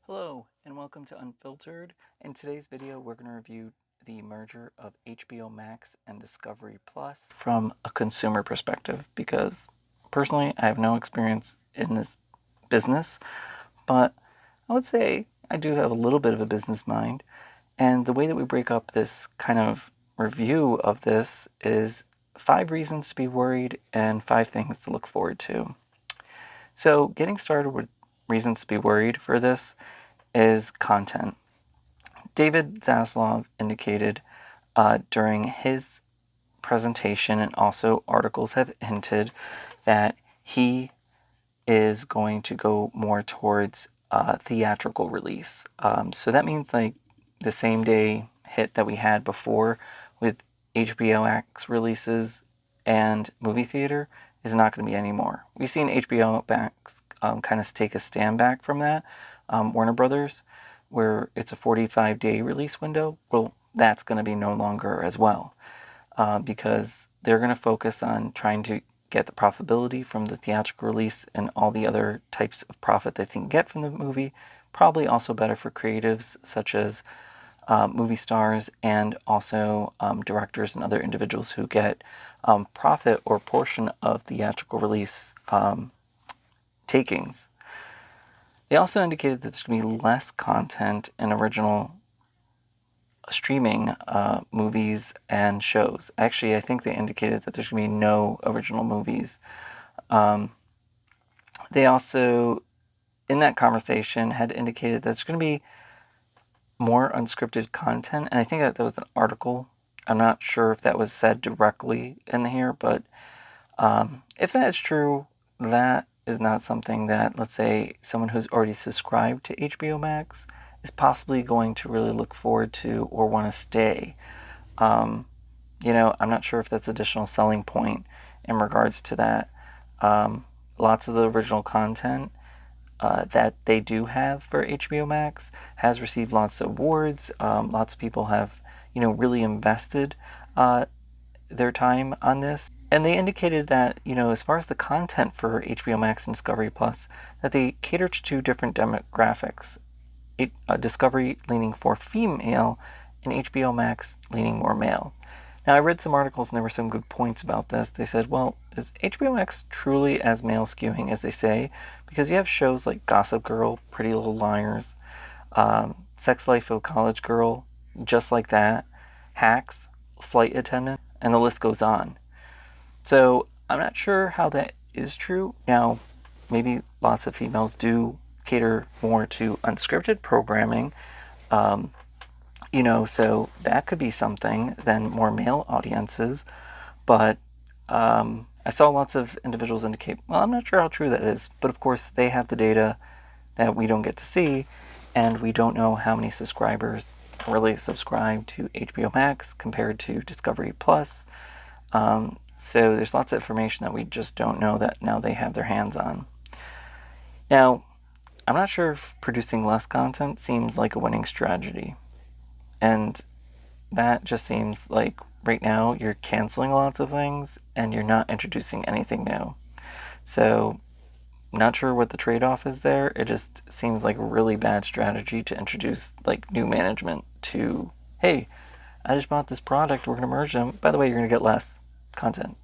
Hello and welcome to Unfiltered. In today's video we're going to review the merger of HBO Max and Discovery Plus from a consumer perspective because personally I have no experience in this business, but I would say I do have a little bit of a business mind, and the way that we break up this kind of review of this is 5 reasons to be worried and 5 things to look forward to. So getting started with reasons to be worried for this is content. David Zaslav indicated during his presentation, and also articles have hinted, that he is going to go more towards theatrical release. So that means like the same day hit that we had before with HBO Max releases and movie theater is not going to be anymore. We've seen HBO Max kind of take a stand back from that. Warner Brothers, where it's a 45-day release window, well, that's going to be no longer as well, because they're going to focus on trying to get the profitability from the theatrical release and all the other types of profit they can get from the movie. Probably also better for creatives such as movie stars and also directors and other individuals who get profit or portion of theatrical release takings. They also indicated that there's going to be less content in original streaming movies and shows. Actually, I think they indicated that there's going to be no original movies. They also, in that conversation, had indicated that there's going to be more unscripted content, and I think that was an article. I'm not sure if that was said directly in here, but if that is true, that is not something that, let's say, someone who's already subscribed to HBO Max is possibly going to really look forward to or want to stay. I'm not sure if that's additional selling point in regards to that. Lots of the original content that they do have for HBO Max has received lots of awards. Lots of people have, really invested their time on this. And they indicated that, as far as the content for HBO Max and Discovery Plus, that they cater to 2 different demographics. Discovery leaning for female and HBO Max leaning more male. Now, I read some articles and there were some good points about this. They said, well, is HBO Max truly as male skewing as they say? Because you have shows like Gossip Girl, Pretty Little Liars, Sex Life of a College Girl, Just Like That, Hacks, Flight Attendant, and the list goes on. So I'm not sure how that is true. Now, maybe lots of females do cater more to unscripted programming, so that could be something than more male audiences. But I saw lots of individuals indicate, well, I'm not sure how true that is. But of course, they have the data that we don't get to see, and we don't know how many subscribers really subscribe to HBO Max compared to Discovery Plus. So there's lots of information that we just don't know that now they have their hands on. Now, I'm not sure if producing less content seems like a winning strategy. And that just seems like right now you're canceling lots of things and you're not introducing anything new. So, not sure what the trade-off is there. It just seems like a really bad strategy to introduce like new management to, hey, I just bought this product, we're going to merge them. By the way, you're going to get less content.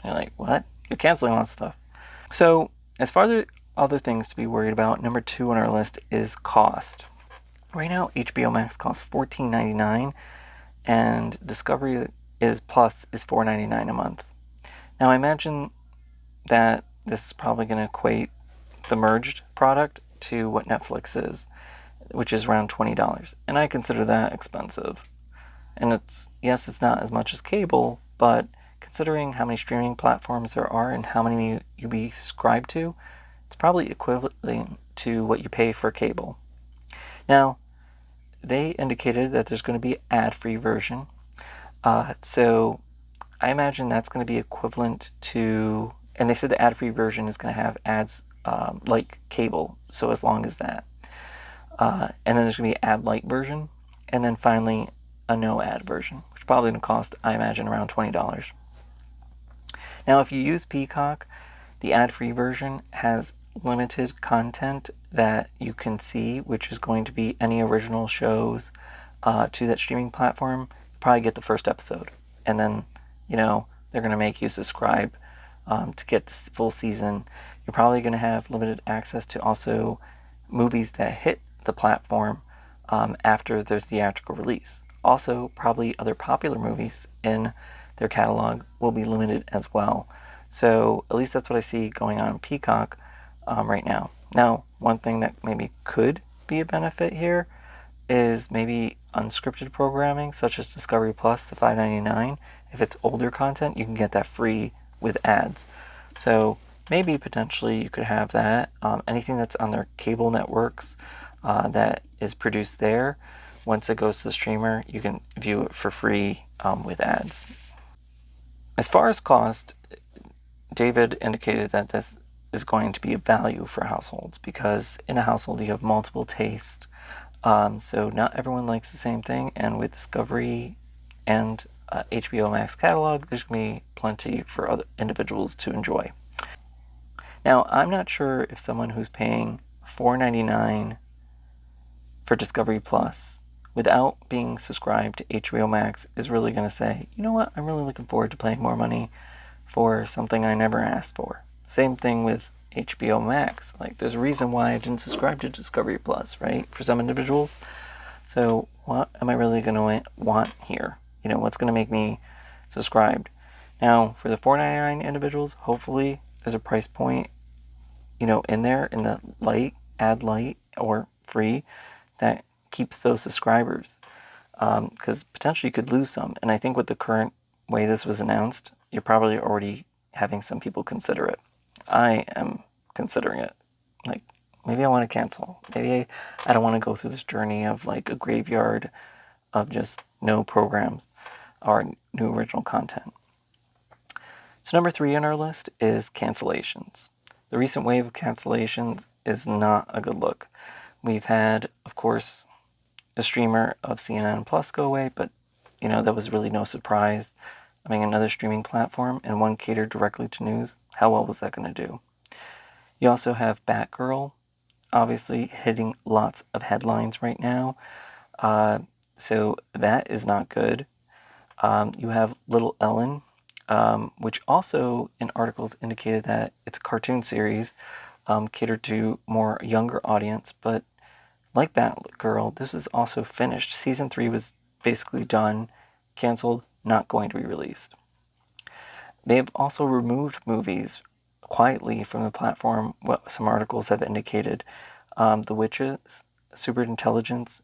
And you're like, what? You're canceling lots of stuff. So, as far as other things to be worried about, number 2 on our list is cost. Right now, HBO Max costs $14.99, and Discovery Plus is $4.99 a month. Now, I imagine that this is probably going to equate the merged product to what Netflix is, which is around $20, and I consider that expensive. And it's not as much as cable, but considering how many streaming platforms there are and how many you be subscribed to, it's probably equivalent to what you pay for cable. Now, they indicated that there's going to be an ad-free version. So I imagine that's going to be equivalent to, and they said the ad-free version is going to have ads like cable, so as long as that. And then there's going to be an ad-light version, and then finally a no-ad version, which is probably going to cost, I imagine, around $20. Now, if you use Peacock, the ad-free version has limited content that you can see, which is going to be any original shows to that streaming platform. You probably get the first episode, and then they're going to make you subscribe to get this full season. You're probably going to have limited access to also movies that hit the platform after their theatrical release. Also, probably other popular movies in their catalog will be limited as well. So at least that's what I see going on in Peacock right now. Now, one thing that maybe could be a benefit here is maybe unscripted programming, such as Discovery Plus, the $5.99. If it's older content, you can get that free with ads. So maybe potentially you could have that. Anything that's on their cable networks that is produced there, once it goes to the streamer, you can view it for free with ads. As far as cost, David indicated that this is going to be a value for households, because in a household you have multiple tastes. So not everyone likes the same thing, and with Discovery and HBO Max catalog, there's going to be plenty for other individuals to enjoy. Now, I'm not sure if someone who's paying $4.99 for Discovery Plus without being subscribed to HBO Max is really going to say, you know what, I'm really looking forward to paying more money for something I never asked for. Same thing with HBO Max. Like, there's a reason why I didn't subscribe to Discovery Plus, right? For some individuals. So what am I really going to want here? What's going to make me subscribed? Now, for the $4.99 individuals, hopefully there's a price point, in there, in the ad light, or free, that keeps those subscribers. Because potentially you could lose some. And I think with the current way this was announced, you're probably already having some people consider it. I am considering it. Like, maybe I want to cancel. Maybe I don't want to go through this journey of like a graveyard of just no programs or new original content. So number 3 on our list is cancellations. The recent wave of cancellations is not a good look. We've had, of course, a streamer of CNN Plus go away, but that was really no surprise. I mean, another streaming platform, and one catered directly to news. How well was that going to do? You also have Batgirl, obviously hitting lots of headlines right now. So that is not good. You have Little Ellen, which also in articles indicated that it's a cartoon series catered to more younger audience, but like Batgirl, this was also finished. Season 3 was basically done, canceled, not going to be released. They have also removed movies quietly from the platform. What some articles have indicated. The Witches, Superintelligence,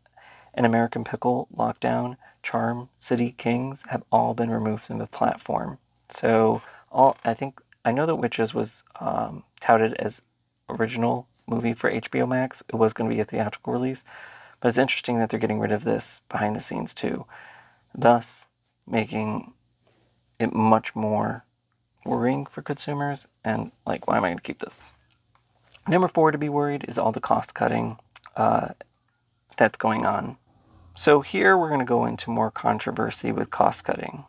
and American Pickle, Lockdown, Charm, City Kings have all been removed from the platform. So I know that Witches was touted as original movie for HBO Max. It was going to be a theatrical release, but it's interesting that they're getting rid of this behind the scenes too, thus making it much more worrying for consumers. And like, why am I going to keep this? Number 4 to be worried is all the cost cutting that's going on. So here we're going to go into more controversy with cost cutting.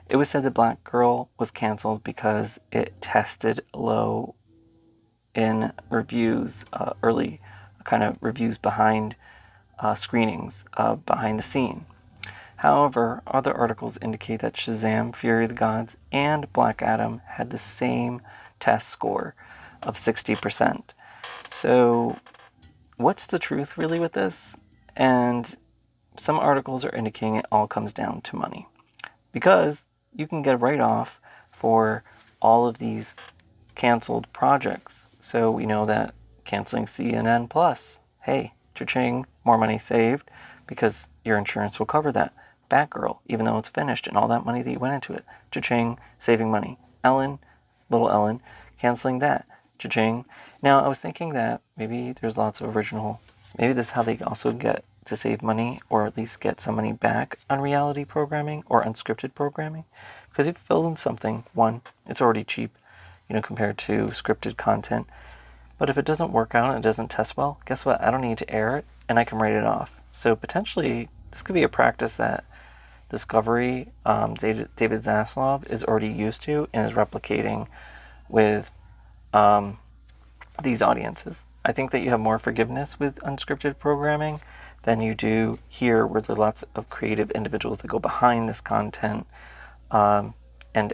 It was said that Black Girl was canceled because it tested low in reviews, early kind of reviews behind screenings, behind the scene. However, other articles indicate that Shazam! Fury of the Gods and Black Adam had the same test score of 60%. So what's the truth really with this? And some articles are indicating it all comes down to money, because you can get a write-off for all of these canceled projects. So we know that canceling CNN Plus, hey, cha-ching, more money saved, because your insurance will cover that. Batgirl, even though it's finished and all that money that you went into it, cha-ching, saving money. Ellen, Little Ellen, canceling that, cha-ching. Now, I was thinking that maybe there's lots of original, maybe this is how they also get to save money, or at least get some money back on reality programming or unscripted programming. Because if you film something, one, it's already cheap, compared to scripted content. But if it doesn't work out and it doesn't test well, guess what? I don't need to air it, and I can write it off. So potentially, this could be a practice that Discovery, David Zaslav is already used to and is replicating with these audiences. I think that you have more forgiveness with unscripted programming than you do here, where there are lots of creative individuals that go behind this content, and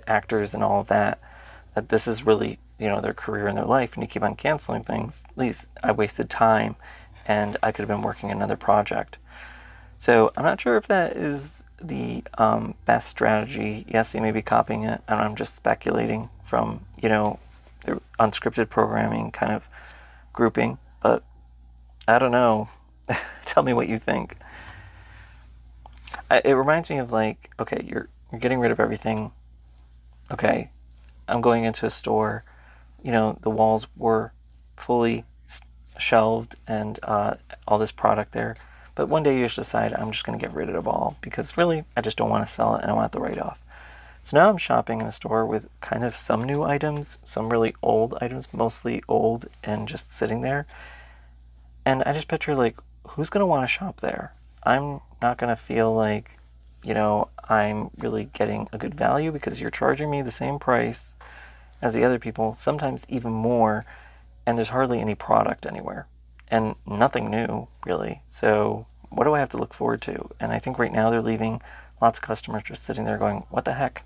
actors and all of that. That this is really, their career and their life, and you keep on canceling things. At least I wasted time, and I could have been working another project. So I'm not sure if that is the best strategy. Yes, you may be copying it, and I'm just speculating from, the unscripted programming kind of grouping, but I don't know. Tell me what you think. It reminds me of like, okay, you're getting rid of everything. Okay, I'm going into a store. The walls were fully shelved and all this product there. But one day you just decide, I'm just going to get rid of it all because really, I just don't want to sell it and I want the write-off. So now I'm shopping in a store with kind of some new items, some really old items, mostly old and just sitting there. And I just picture like, who's going to want to shop there? I'm not going to feel like, I'm really getting a good value because you're charging me the same price as the other people, sometimes even more, and there's hardly any product anywhere and nothing new really. So what do I have to look forward to? And I think right now they're leaving lots of customers just sitting there going, what the heck?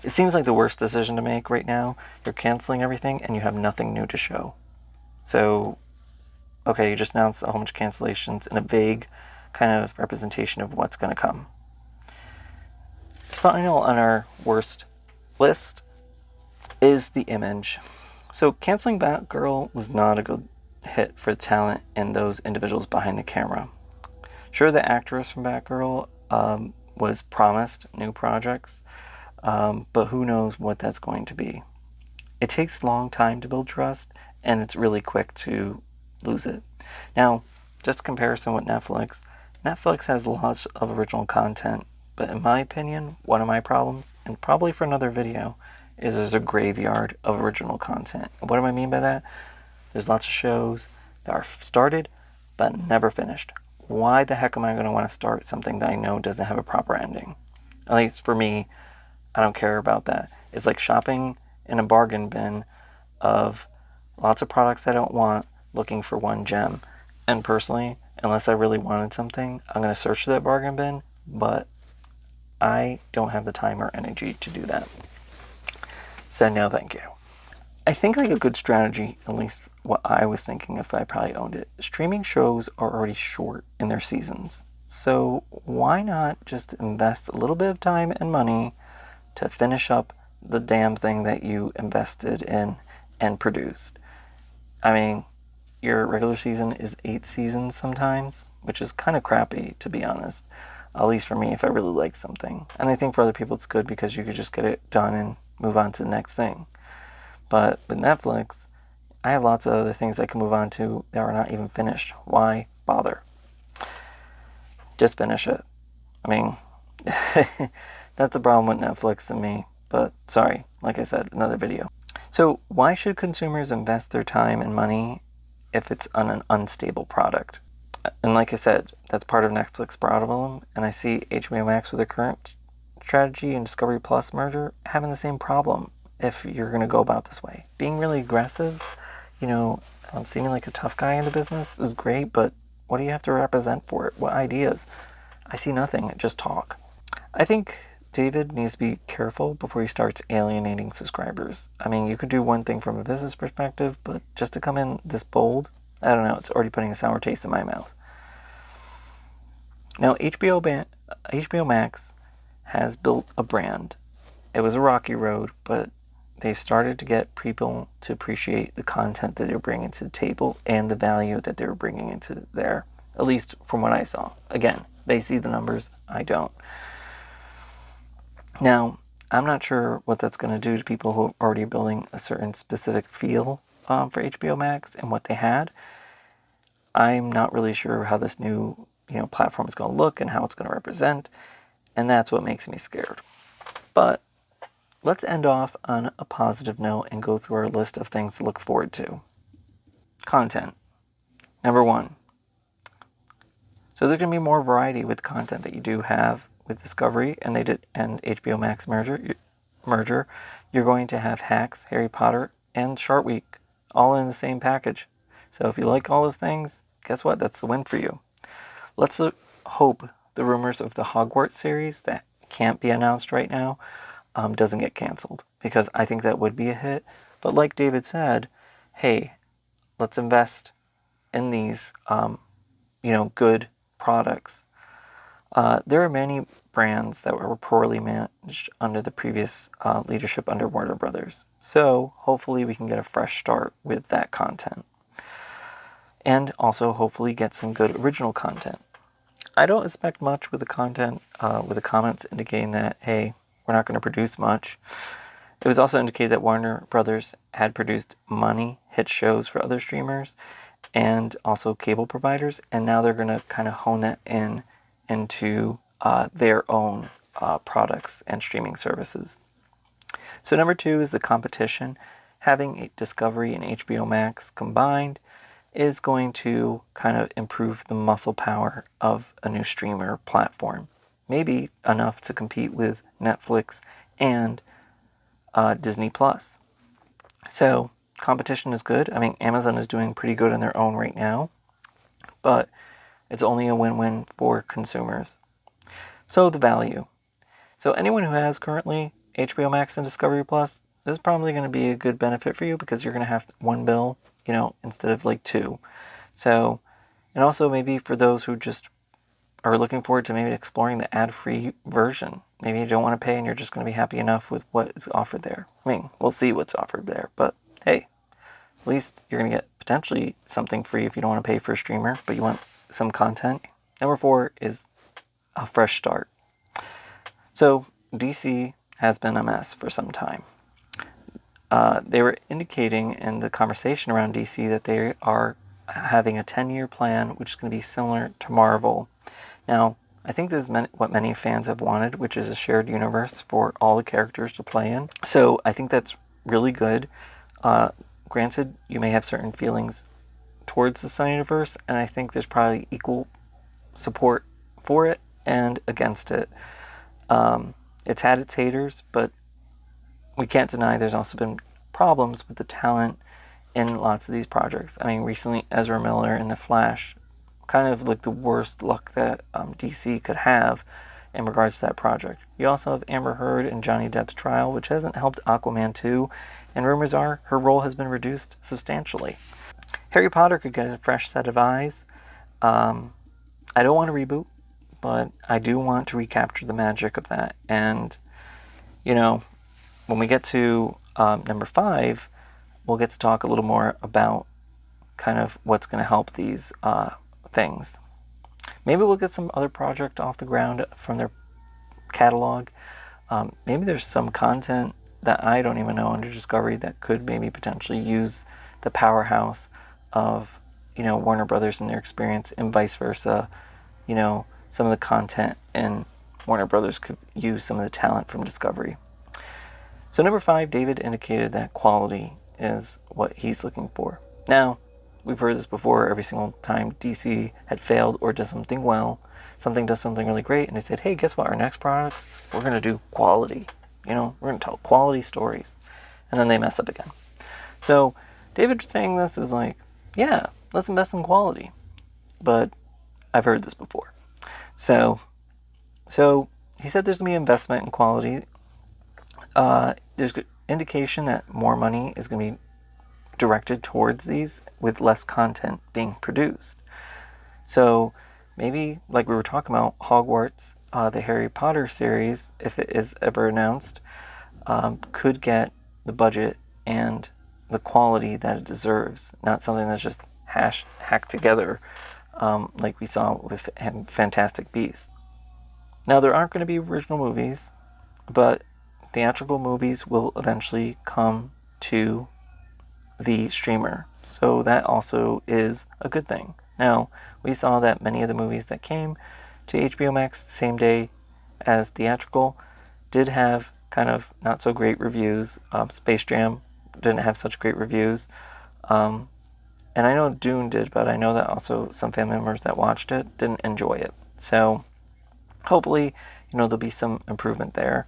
It seems like the worst decision to make right now. You're canceling everything and you have nothing new to show. So, okay, you just announced a whole bunch of cancellations and a vague kind of representation of what's going to come. It's final on our worst list is the image. So canceling Batgirl was not a good hit for the talent and those individuals behind the camera. Sure, the actress from Batgirl was promised new projects, but who knows what that's going to be. It takes a long time to build trust, and it's really quick to lose it. Now, just a comparison with Netflix. Netflix has lots of original content, but in my opinion, one of my problems, and probably for another video, is there's a graveyard of original content. And what do I mean by that? There's lots of shows that are started, but never finished. Why the heck am I going to want to start something that I know doesn't have a proper ending? At least for me, I don't care about that. It's like shopping in a bargain bin of lots of products I don't want, looking for one gem. And personally, unless I really wanted something, I'm going to search for that bargain bin, but I don't have the time or energy to do that. So no thank you. I think like a good strategy, at least what I was thinking if I probably owned it, streaming shows are already short in their seasons. So why not just invest a little bit of time and money to finish up the damn thing that you invested in and produced? I mean, your regular season is 8 seasons sometimes, which is kind of crappy, to be honest. At least for me, if I really like something. And I think for other people it's good because you could just get it done and move on to the next thing. But with Netflix, I have lots of other things I can move on to that are not even finished. Why bother? Just finish it. I mean, that's the problem with Netflix and me. But sorry, like I said, another video. So why should consumers invest their time and money if it's on an unstable product? And like I said, that's part of Netflix's problem. And I see HBO Max with their current strategy and Discovery Plus merger having the same problem. If you're going to go about this way, being really aggressive, seeming like a tough guy in the business is great, but what do you have to represent for it? What ideas? I see nothing, just talk. I think David needs to be careful before he starts alienating subscribers. I mean, you could do one thing from a business perspective, but just to come in this bold, I don't know, it's already putting a sour taste in my mouth. Now, HBO Max has built a brand. It was a rocky road, but they started to get people to appreciate the content that they're bringing to the table and the value that they're bringing into there, at least from what I saw. Again, they see the numbers, I don't. Now, I'm not sure what that's going to do to people who are already building a certain specific feel for HBO Max and what they had. I'm not really sure how this new platform is going to look and how it's going to represent, and that's what makes me scared. But let's end off on a positive note and go through our list of things to look forward to. Content. Number 1. So there's going to be more variety with content that you do have with Discovery and HBO Max merger. You're going to have Hacks, Harry Potter, and Shark Week all in the same package. So if you like all those things, guess what? That's the win for you. Let's hope the rumors of the Hogwarts series that can't be announced right now doesn't get canceled, because I think that would be a hit. But like David said, hey, let's invest in these, good products. There are many brands that were poorly managed under the previous leadership under Warner Brothers. So hopefully we can get a fresh start with that content. And also hopefully get some good original content. I don't expect much with the content, with the comments indicating that, hey, we're not going to produce much. It was also indicated that Warner Brothers had produced money hit shows for other streamers and also cable providers, and now they're going to kind of hone that into their own products and streaming services. So number 2 is the competition. Having Discovery and HBO Max combined is going to kind of improve the muscle power of a new streamer platform. Maybe enough to compete with Netflix and Disney Plus. So competition is good. I mean, Amazon is doing pretty good on their own right now, but it's only a win-win for consumers. So the value. So anyone who has currently HBO Max and Discovery Plus, this is probably going to be a good benefit for you, because you're going to have one bill, instead of like two. So, and also maybe for those who just are looking forward to maybe exploring the ad-free version. Maybe you don't want to pay and you're just going to be happy enough with what is offered there. I mean, we'll see what's offered there, but hey, at least you're going to get potentially something free if you don't want to pay for a streamer, but you want some content. Number 4 is a fresh start. So DC has been a mess for some time. They were indicating in the conversation around DC that they are having a 10-year plan, which is going to be similar to Marvel. Now, I think this is what many fans have wanted, which is a shared universe for all the characters to play in. So I think that's really good. Granted, you may have certain feelings towards the Sunnyverse, and I think there's probably equal support for it and against it. It's had its haters, but we can't deny there's also been problems with the talent in lots of these projects. I mean, recently Ezra Miller in The Flash, kind of like the worst luck that DC could have in regards to that project. You also have Amber Heard in Johnny Depp's trial, which hasn't helped Aquaman 2, and rumors are her role has been reduced substantially. Harry Potter could get a fresh set of eyes. I don't want to reboot, but I do want to recapture the magic of that. And, when we get to number 5, we'll get to talk a little more about kind of what's going to help these things. Maybe we'll get some other project off the ground from their catalog. Maybe there's some content that I don't even know under Discovery that could maybe potentially use the powerhouse of, Warner Brothers and their experience, and vice versa. Some of the content in Warner Brothers could use some of the talent from Discovery. So number 5, David indicated that quality is what he's looking for. Now, we've heard this before. Every single time DC had failed or does something well, something does something really great, and they said, hey, guess what? Our next product, we're going to do quality. We're going to tell quality stories. And then they mess up again. So David saying this is like, yeah, let's invest in quality. But I've heard this before. So he said there's going to be investment in quality. There's indication that more money is going to be directed towards these with less content being produced. So maybe, like we were talking about, Hogwarts, the Harry Potter series, if it is ever announced, could get the budget and the quality that it deserves, not something that's just hacked together like we saw with Fantastic Beasts. Now, there aren't going to be original movies, but theatrical movies will eventually come to the streamer. So that also is a good thing. Now, we saw that many of the movies that came to HBO Max the same day as theatrical did have kind of not so great reviews. Space Jam didn't have such great reviews. And I know Dune did, but I know that also some family members that watched it didn't enjoy it. So hopefully, there'll be some improvement there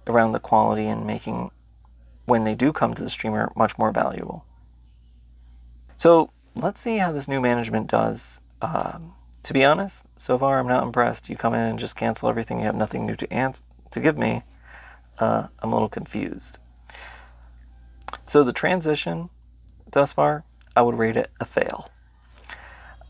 around the quality and making, when they do come to the streamer, much more valuable. So let's see how this new management does. To be honest, so far I'm not impressed. You come in and just cancel everything. You have nothing new to give me. I'm a little confused. So the transition thus far, I would rate it a fail.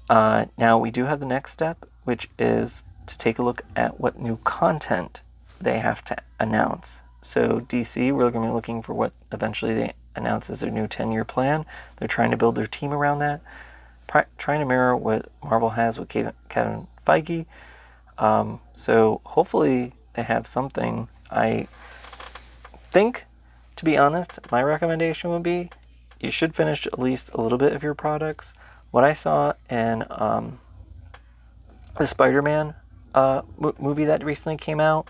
Now we do have the next step, which is to take a look at what new content they have to announce. So DC, we're going to be looking for what eventually they announce as their new 10-year plan. They're trying to build their team around that, trying to mirror what Marvel has with Kevin Feige. So hopefully they have something. I think, to be honest, my recommendation would be you should finish at least a little bit of your products. What I saw in the Spider-Man movie that recently came out,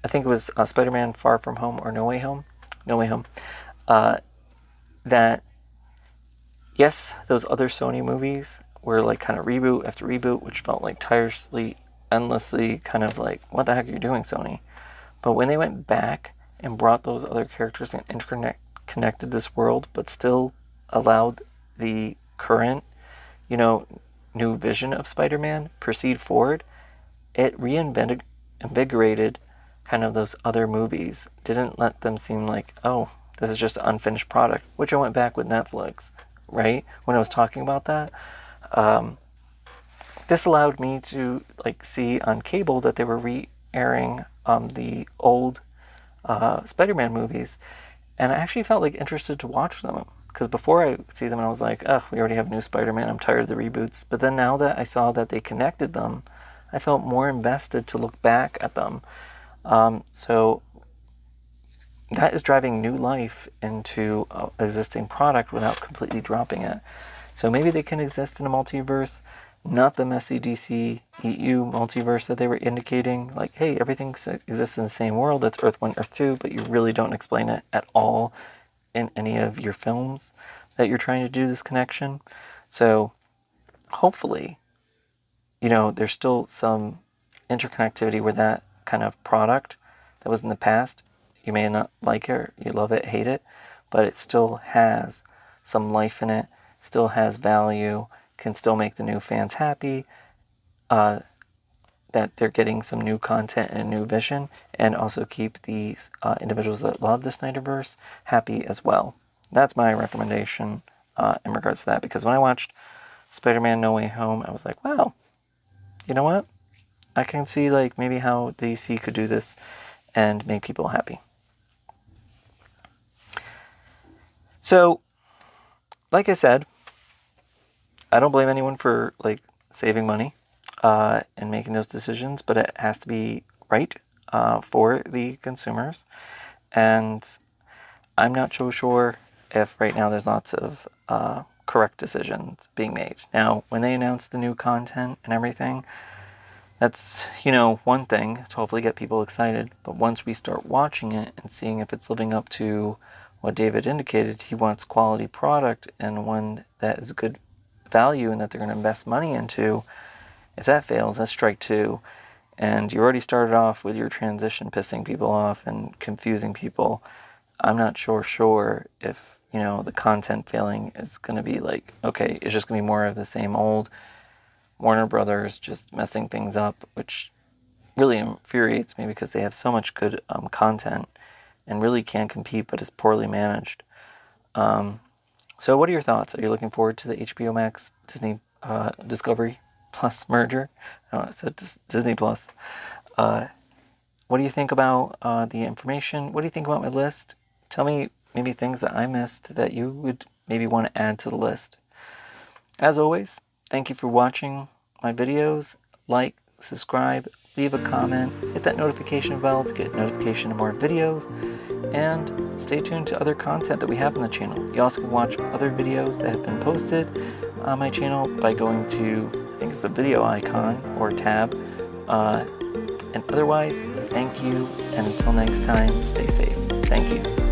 I think it was Spider-Man Far From Home or No Way Home. That, yes, those other Sony movies were like kind of reboot after reboot, which felt like tirelessly, endlessly kind of like, what the heck are you doing, Sony? But when they went back and brought those other characters and interconnected this world, but still allowed the current, new vision of Spider-Man proceed forward, it reinvigorated kind of those other movies. Didn't let them seem like, oh, this is just an unfinished product, which I went back with Netflix, right? When I was talking about that. This allowed me to see on cable that they were re-airing the old Spider-Man movies, and I actually felt interested to watch them, because before I would see them and I was like, ugh, we already have new Spider-Man, I'm tired of the reboots. But then now that I saw that they connected them, I felt more invested to look back at them. So that is driving new life into an existing product without completely dropping it. So maybe they can exist in a multiverse, not the messy DC EU multiverse that they were indicating. Like, hey, everything exists in the same world. That's Earth 1, Earth 2, but you really don't explain it at all in any of your films that you're trying to do this connection. So hopefully, there's still some interconnectivity with that kind of product that was in the past. You may not like it, or you love it, hate it, but it still has some life in it, still has value, can still make the new fans happy, that they're getting some new content and a new vision, and also keep the individuals that love the Snyderverse happy as well. That's my recommendation in regards to that, because when I watched Spider-Man No Way Home, I was like, wow, you know what? I can see maybe how DC could do this and make people happy. So, like I said, I don't blame anyone for saving money and making those decisions, but it has to be right for the consumers. And I'm not so sure if right now there's lots of correct decisions being made. Now, when they announce the new content and everything, that's, one thing to hopefully get people excited. But once we start watching it and seeing if it's living up to what David indicated, he wants quality product and one that is good value and that they're going to invest money into. If that fails, that's strike two. And you already started off with your transition pissing people off and confusing people. I'm not sure if, the content failing is going to be okay, it's just going to be more of the same old Warner Brothers just messing things up, which really infuriates me because they have so much good content and really can compete, but is poorly managed. So what are your thoughts? Are you looking forward to the HBO Max Disney Discovery Plus merger? No, I said Disney Plus. What do you think about the information? What do you think about my list? Tell me maybe things that I missed that you would maybe want to add to the list. As always, thank you for watching my videos. Like, subscribe, leave a comment, hit that notification bell to get notification of more videos, and stay tuned to other content that we have on the channel. You also can watch other videos that have been posted on my channel by going to, I think it's the video icon or tab. And otherwise, thank you, and until next time, stay safe. Thank you.